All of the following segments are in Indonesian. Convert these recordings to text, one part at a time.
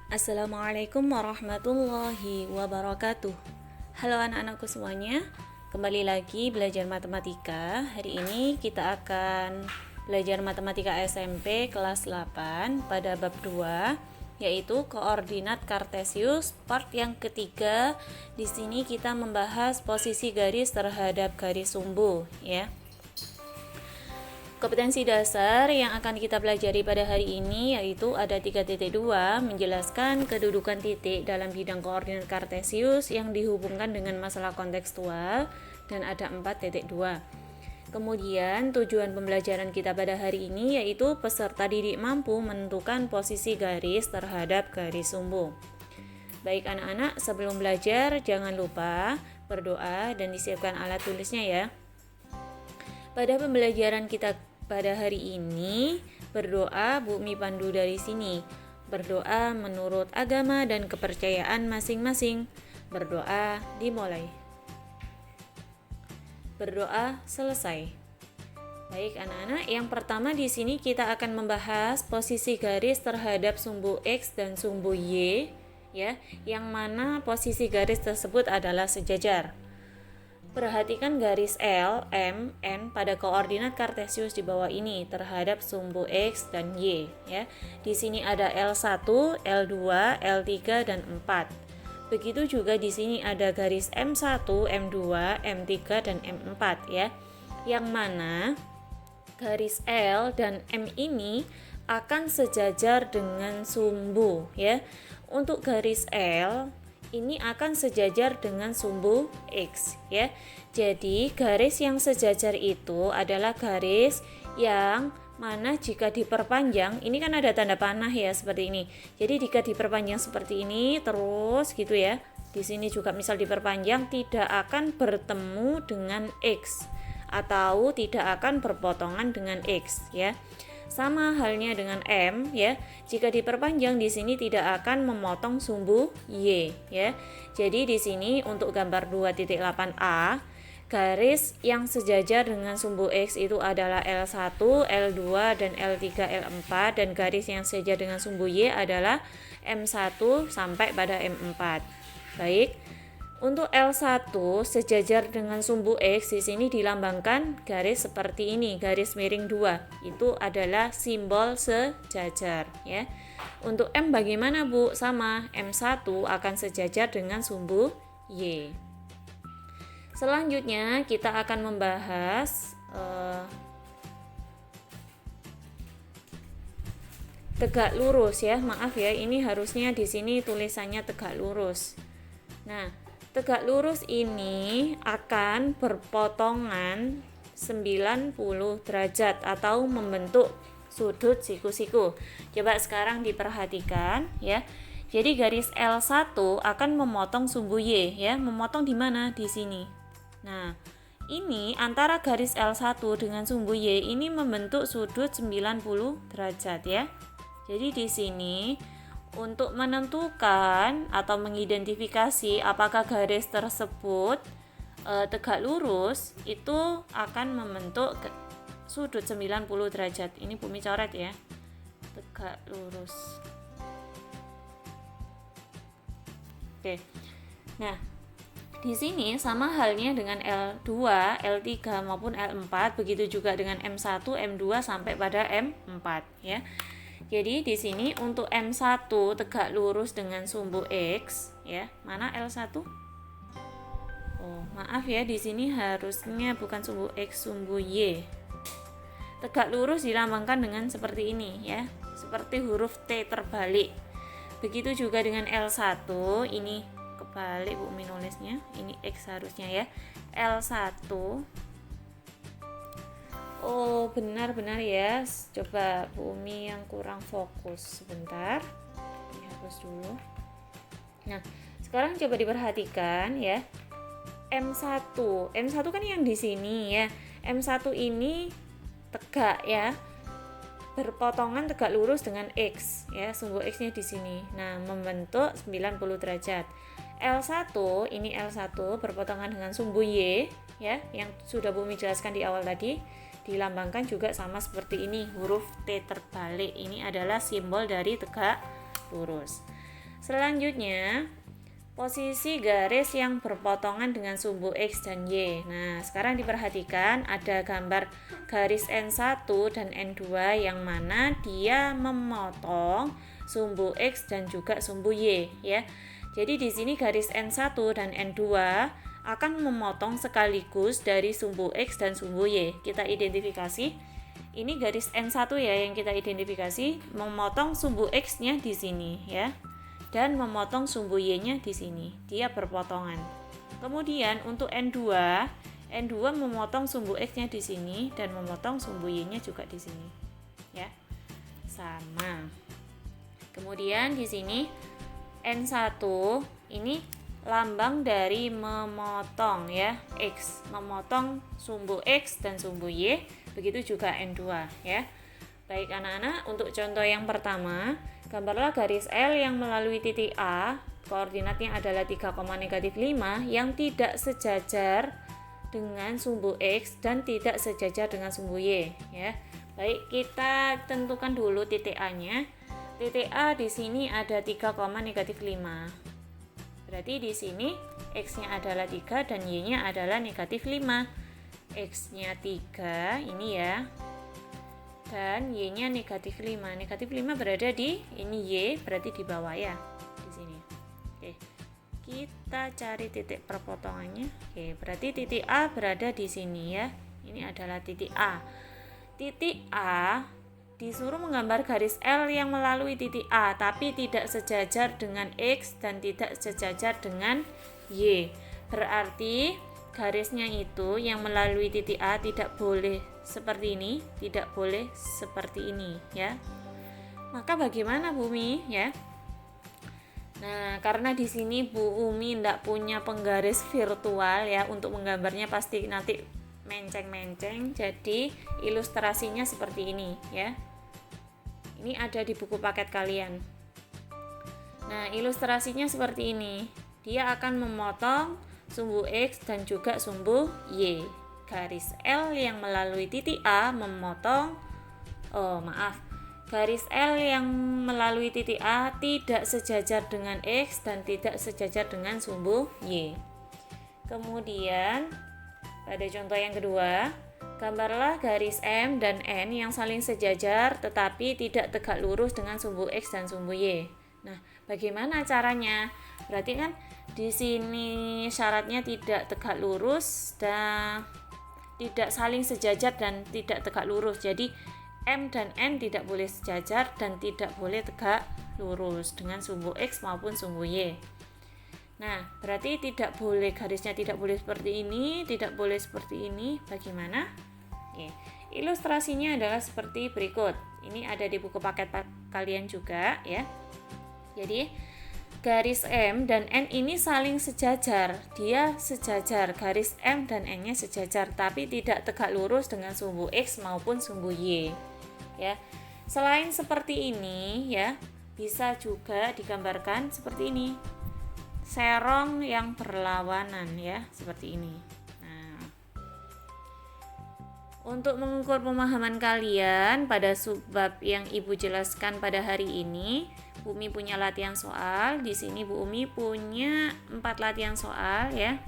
Assalamualaikum warahmatullahi wabarakatuh. Halo anak-anakku semuanya, kembali lagi belajar matematika. Hari ini kita akan belajar matematika SMP kelas 8 pada bab 2, yaitu koordinat kartesius part yang ketiga. Di sini kita membahas posisi garis terhadap garis sumbu, ya. Kompetensi dasar yang akan kita pelajari pada hari ini yaitu ada 3.2, menjelaskan kedudukan titik dalam bidang koordinat kartesius yang dihubungkan dengan masalah kontekstual, dan ada 4.2. Kemudian tujuan pembelajaran kita pada hari ini yaitu peserta didik mampu menentukan posisi garis terhadap garis sumbu. Baik anak-anak, sebelum belajar jangan lupa berdoa dan disiapkan alat tulisnya ya. Pada pembelajaran kita pada hari ini, berdoa Bumi pandu dari sini. Berdoa menurut agama dan kepercayaan masing-masing. Berdoa dimulai. Berdoa selesai. Baik anak-anak, yang pertama di sini kita akan membahas posisi garis terhadap sumbu X dan sumbu Y, ya, yang mana posisi garis tersebut adalah sejajar. Perhatikan garis L, M, N pada koordinat kartesius di bawah ini terhadap sumbu X dan Y, ya. Di sini ada L1, L2, L3 dan 4. Begitu juga di sini ada garis M1, M2, M3 dan M4, ya. Yang mana garis L dan M ini akan sejajar dengan sumbu, ya. Untuk garis L ini akan sejajar dengan sumbu X, ya. Jadi garis yang sejajar itu adalah garis yang mana jika diperpanjang, ini kan ada tanda panah ya seperti ini. Jadi jika diperpanjang seperti ini terus gitu ya. Di sini juga misal diperpanjang, tidak akan bertemu dengan X atau tidak akan berpotongan dengan X, ya. Sama halnya dengan M, ya. Jika diperpanjang di sini tidak akan memotong sumbu Y, ya. Jadi di sini untuk gambar 2.8a, garis yang sejajar dengan sumbu X itu adalah L1, L2 dan L3, L4, dan garis yang sejajar dengan sumbu Y adalah M1 sampai pada M4. Baik. Untuk L1 sejajar dengan sumbu X di sini dilambangkan garis seperti ini, garis miring 2. Itu adalah simbol sejajar, ya. Untuk M bagaimana, Bu? Sama, M1 akan sejajar dengan sumbu Y. Selanjutnya kita akan membahas tegak lurus ya. Maaf ya, ini harusnya di sini tulisannya tegak lurus. Nah, tegak lurus ini akan berpotongan 90 derajat atau membentuk sudut siku-siku. Coba sekarang diperhatikan ya. Jadi garis L1 akan memotong sumbu Y ya, memotong di mana? Di sini. Nah, ini antara garis L1 dengan sumbu Y ini membentuk sudut 90 derajat ya. Jadi di sini untuk menentukan atau mengidentifikasi apakah garis tersebut tegak lurus, itu akan membentuk sudut 90 derajat. Ini Bumi coret ya. Tegak lurus. Oke. Nah, di sini sama halnya dengan L2, L3 maupun L4, begitu juga dengan M1, M2 sampai pada M4 ya. Jadi di sini untuk M1 tegak lurus dengan sumbu X ya. Mana L1? Oh, maaf ya, di sini harusnya bukan sumbu X, sumbu Y. Tegak lurus dilambangkan dengan seperti ini ya. Seperti huruf T terbalik. Begitu juga dengan L1, ini kebalik Bu nulisnya. Ini X harusnya ya. L1. Oh, benar-benar ya. Coba Bumi yang kurang fokus sebentar. Dihapus dulu. Nah, sekarang coba diperhatikan ya. M1. M1 kan yang di sini ya. M1 ini tegak ya. Berpotongan tegak lurus dengan X ya. Sumbu X-nya di sini. Nah, membentuk 90 derajat. L1, ini L1 berpotongan dengan sumbu Y ya, yang sudah Bumi jelaskan di awal tadi. Dilambangkan juga sama seperti ini, huruf T terbalik. Ini adalah simbol dari tegak lurus. Selanjutnya, posisi garis yang berpotongan dengan sumbu X dan Y. Nah, sekarang diperhatikan ada gambar garis N1 dan N2 yang mana dia memotong sumbu X dan juga sumbu Y, ya. Jadi di sini garis N1 dan N2 akan memotong sekaligus dari sumbu X dan sumbu Y. Kita identifikasi. Ini garis N1 ya yang kita identifikasi, memotong sumbu X-nya di sini ya. Dan memotong sumbu Y-nya di sini. Dia berpotongan. Kemudian untuk N2 memotong sumbu X-nya di sini dan memotong sumbu Y-nya juga di sini. Ya. Sama. Kemudian di sini N1 ini lambang dari memotong ya, X, memotong sumbu X dan sumbu Y, begitu juga N2 ya. Baik anak-anak, untuk contoh yang pertama, gambarlah garis L yang melalui titik A, koordinatnya adalah 3,-5 yang tidak sejajar dengan sumbu X dan tidak sejajar dengan sumbu Y ya. Baik, kita tentukan dulu titik A-nya. Titik A di sini ada 3,-5. Berarti di sini X-nya adalah 3 dan Y-nya adalah -5. X-nya 3 ini ya. Dan Y-nya -5. -5 berada di ini Y, berarti di bawah ya. Di sini. Oke. Kita cari titik perpotongannya. Oke, berarti titik A berada di sini ya. Ini adalah titik A. Titik A disuruh menggambar garis L yang melalui titik A tapi tidak sejajar dengan X dan tidak sejajar dengan Y. Berarti garisnya itu yang melalui titik A tidak boleh seperti ini, tidak boleh seperti ini ya. Maka bagaimana Bu Umi ya? Nah, karena di sini Bu Umi tidak punya penggaris virtual ya, untuk menggambarnya pasti nanti menceng-menceng, jadi ilustrasinya seperti ini ya. Ini ada di buku paket kalian. Nah, ilustrasinya seperti ini. Dia akan memotong sumbu X dan juga sumbu Y. Garis L yang melalui titik A memotong garis L yang melalui titik A tidak sejajar dengan X dan tidak sejajar dengan sumbu Y. Kemudian pada contoh yang kedua, gambarlah garis M dan N yang saling sejajar tetapi tidak tegak lurus dengan sumbu X dan sumbu Y. Nah, bagaimana caranya? Berarti kan di sini syaratnya tidak tegak lurus dan tidak saling sejajar dan tidak tegak lurus. Jadi M dan N tidak boleh sejajar dan tidak boleh tegak lurus dengan sumbu X maupun sumbu Y. Nah, berarti tidak boleh, garisnya tidak boleh seperti ini, tidak boleh seperti ini. Bagaimana? Oke. Ilustrasinya adalah seperti berikut. Ini ada di buku paket kalian juga ya. Jadi garis M dan N ini saling sejajar. Dia sejajar, garis M dan N-nya sejajar, tapi tidak tegak lurus dengan sumbu X maupun sumbu Y. Ya. Selain seperti ini ya, bisa juga digambarkan seperti ini. Serong yang berlawanan ya, seperti ini. Nah, untuk mengukur pemahaman kalian pada subbab yang Ibu jelaskan pada hari ini, Bu Umi punya latihan soal. Di sini Bu Umi punya 4 latihan soal ya.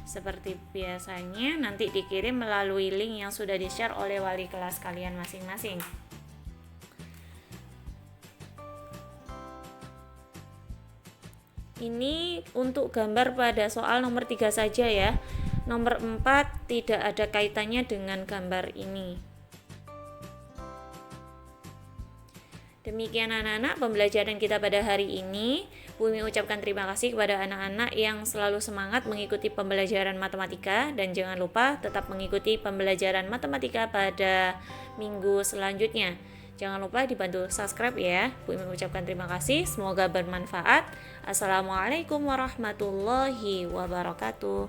Seperti biasanya nanti dikirim melalui link yang sudah di-share oleh wali kelas kalian masing-masing. Ini untuk gambar pada soal nomor 3 saja ya. Nomor 4 tidak ada kaitannya dengan gambar ini. Demikian anak-anak pembelajaran kita pada hari ini. Bu Umi ucapkan terima kasih kepada anak-anak yang selalu semangat mengikuti pembelajaran matematika, dan jangan lupa tetap mengikuti pembelajaran matematika pada minggu selanjutnya. Jangan lupa dibantu subscribe ya. Bu Imi mengucapkan terima kasih. Semoga bermanfaat. Assalamualaikum warahmatullahi wabarakatuh.